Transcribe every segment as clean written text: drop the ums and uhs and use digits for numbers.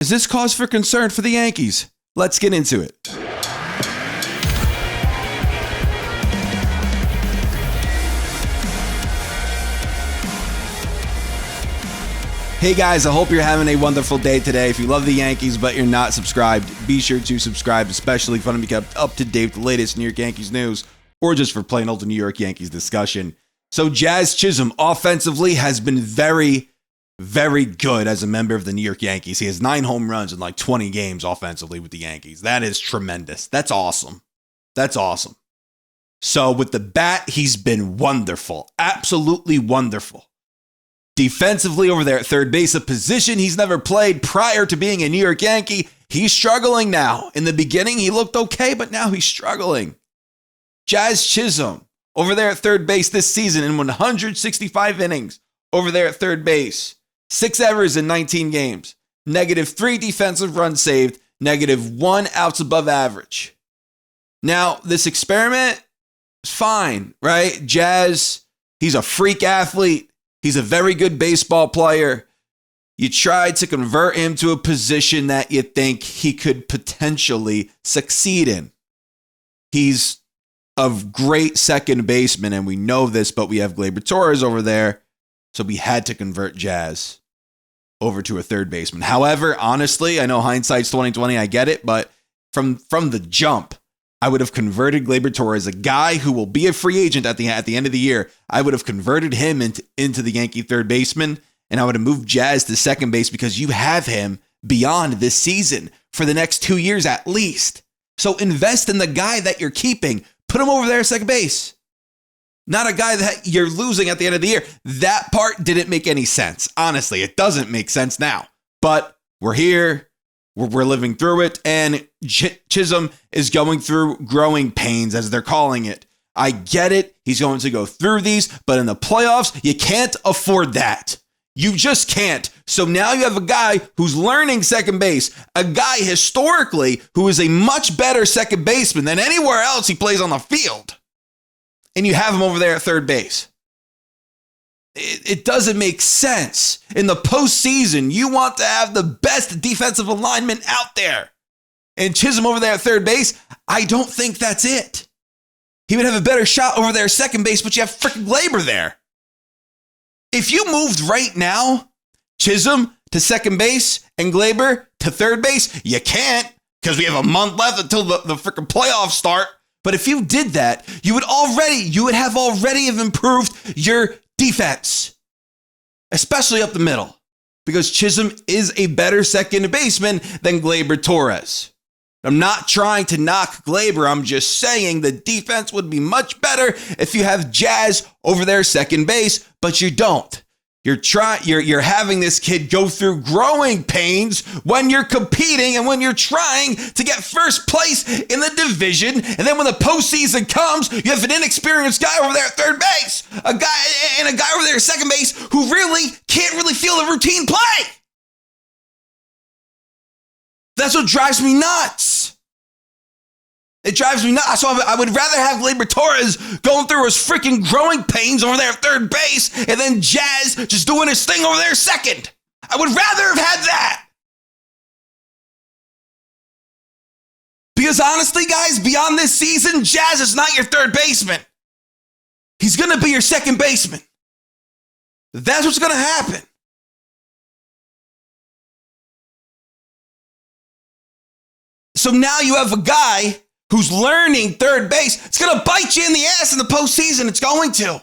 Is this cause for concern for the Yankees? Let's get into it. Hey guys, I hope you're having a wonderful day today. If you love the Yankees but you're not subscribed, be sure to subscribe, especially if you want to be kept up to date with the latest New York Yankees news or just for plain old New York Yankees discussion. So Jazz Chisholm offensively has been very, very good as a member of the New York Yankees. He has 9 home runs in like 20 games offensively with the Yankees. That is tremendous. That's awesome. That's awesome. So with the bat, he's been wonderful. Absolutely wonderful. Defensively over there at third base, a position he's never played prior to being a New York Yankee. He's struggling now. In the beginning, he looked okay, but now he's struggling. Jazz Chisholm over there at third base this season in 165 innings over there at third base. 6 errors in 19 games. -3 defensive runs saved. -1 outs above average. Now, this experiment is fine, right? Jazz, he's a freak athlete. He's a very good baseball player. You tried to convert him to a position that you think he could potentially succeed in. He's a great second baseman, and we know this, but we have Gleyber Torres over there, so we had to convert Jazz over to a third baseman. However, honestly, I know hindsight's 2020, I get it, but from the jump, I would have converted Gleyber Torres, a guy who will be a free agent at the end of the year. I would have converted him into the Yankee third baseman, and I would have moved Jazz to second base because you have him beyond this season for the next 2 years at least. So invest in the guy that you're keeping. Put him over there at second base. Not a guy that you're losing at the end of the year. That part didn't make any sense. Honestly, it doesn't make sense now. But we're here. We're living through it, and Chisholm is going through growing pains, as they're calling it. I get it. He's going to go through these, but in the playoffs, you can't afford that. You just can't. So now you have a guy who's learning second base, a guy historically who is a much better second baseman than anywhere else he plays on the field, and you have him over there at third base. It doesn't make sense. In the postseason, you want to have the best defensive alignment out there. And Chisholm over there at third base, I don't think that's it. He would have a better shot over there at second base, but you have freaking Gleyber there. If you moved right now, Chisholm to second base and Gleyber to third base, you can't because we have a month left until the freaking playoffs start. But if you did that, you would have already improved your defense, especially up the middle, because Chisholm is a better second baseman than Gleyber Torres. I'm not trying to knock Gleyber. I'm just saying the defense would be much better if you have Jazz over there second base, but you don't. You're having this kid go through growing pains when you're competing and when you're trying to get first place in the division. And then when the postseason comes, you have an inexperienced guy over there at third base, a guy over there at second base who really can't really feel the routine play. That's what drives me nuts. It drives me nuts. So I would rather have Gleyber Torres going through his freaking growing pains over there at third base and then Jazz just doing his thing over there second. I would rather have had that. Because honestly, guys, beyond this season, Jazz is not your third baseman. He's going to be your second baseman. That's what's going to happen. So now you have a guy who's learning third base. It's going to bite you in the ass in the postseason. It's going to. And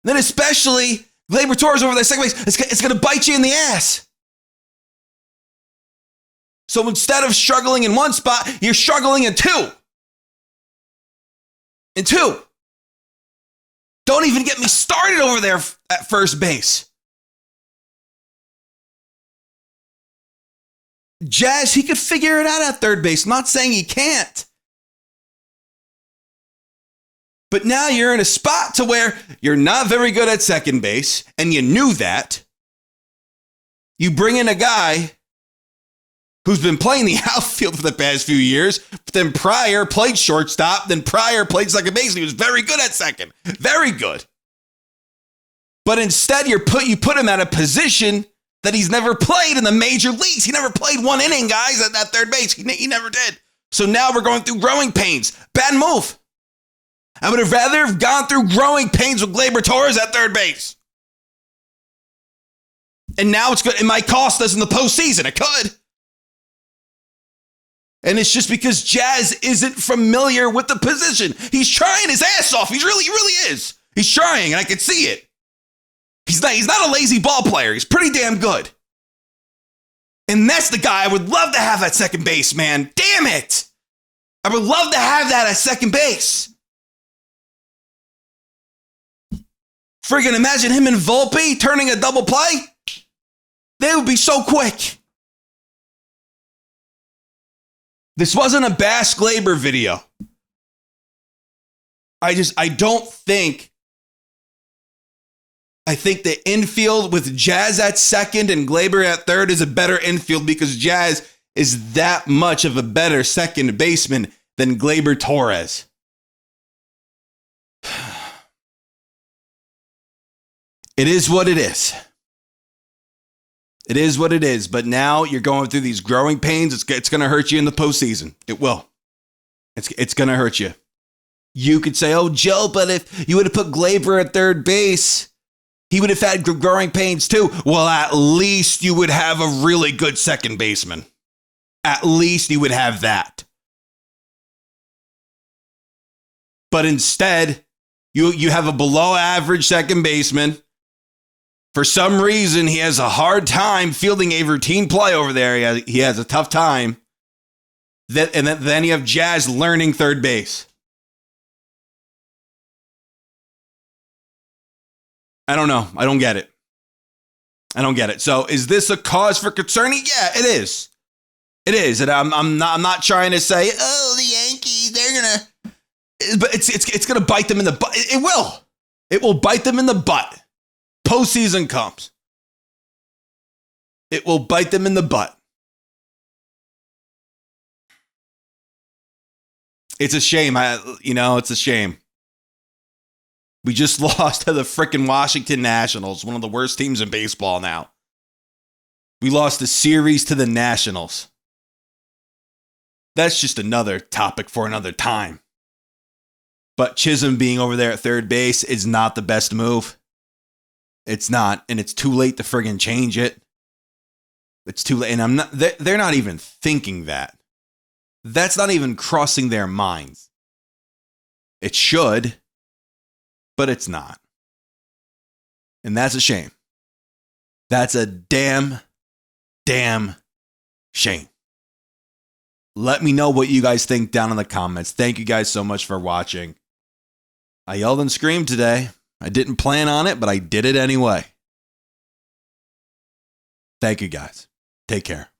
then especially Gleyber Torres over there second base, it's going to bite you in the ass. So instead of struggling in one spot, you're struggling in two. Don't even get me started over there at first base. Jazz, he could figure it out at third base. I'm not saying he can't. But now you're in a spot to where you're not very good at second base, and you knew that. You bring in a guy who's been playing the outfield for the past few years, but then prior played shortstop, then prior played second base, and he was very good at second. Very good. But instead, you put him at a position that he's never played in the major leagues. He never played one inning, guys, at that third base. He never did. So now we're going through growing pains. Bad move. I would have rather have gone through growing pains with Gleyber Torres at third base. And now it's good. It might cost us in the postseason. It could. And it's just because Jazz isn't familiar with the position. He's trying his ass off. He really is. He's trying, and I can see it. He's not a lazy ball player. He's pretty damn good. And that's the guy I would love to have at second base, man. Damn it. I would love to have that at second base. Friggin' imagine him and Volpe turning a double play. They would be so quick. This wasn't a Bass Gleyber video. I think the infield with Jazz at second and Gleyber at third is a better infield because Jazz is that much of a better second baseman than Gleyber Torres. It is what it is. It is what it is. But now you're going through these growing pains. It's going to hurt you in the postseason. It will. It's going to hurt you. You could say, oh, Joe, but if you would have put Gleyber at third base, he would have had growing pains too. Well, at least you would have a really good second baseman. At least you would have that. But instead, you have a below average second baseman. For some reason, he has a hard time fielding a routine play over there. He has a tough time. And then you have Jazz learning third base. I don't know. I don't get it. So is this a cause for concern? Yeah, it is. It is. And I'm not trying to say, oh, the Yankees, they're going to. But it's going to bite them in the butt. It will. It will bite them in the butt. Postseason comes. It will bite them in the butt. It's a shame. It's a shame. We just lost to the frickin' Washington Nationals, one of the worst teams in baseball now. We lost the series to the Nationals. That's just another topic for another time. But Chisholm being over there at third base is not the best move. It's not, and it's too late to friggin' change it. It's too late, and they're not even thinking that. That's not even crossing their minds. It should, but it's not. And that's a shame. That's a damn shame. Let me know what you guys think down in the comments. Thank you guys so much for watching. I yelled and screamed today. I didn't plan on it, but I did it anyway. Thank you guys. Take care.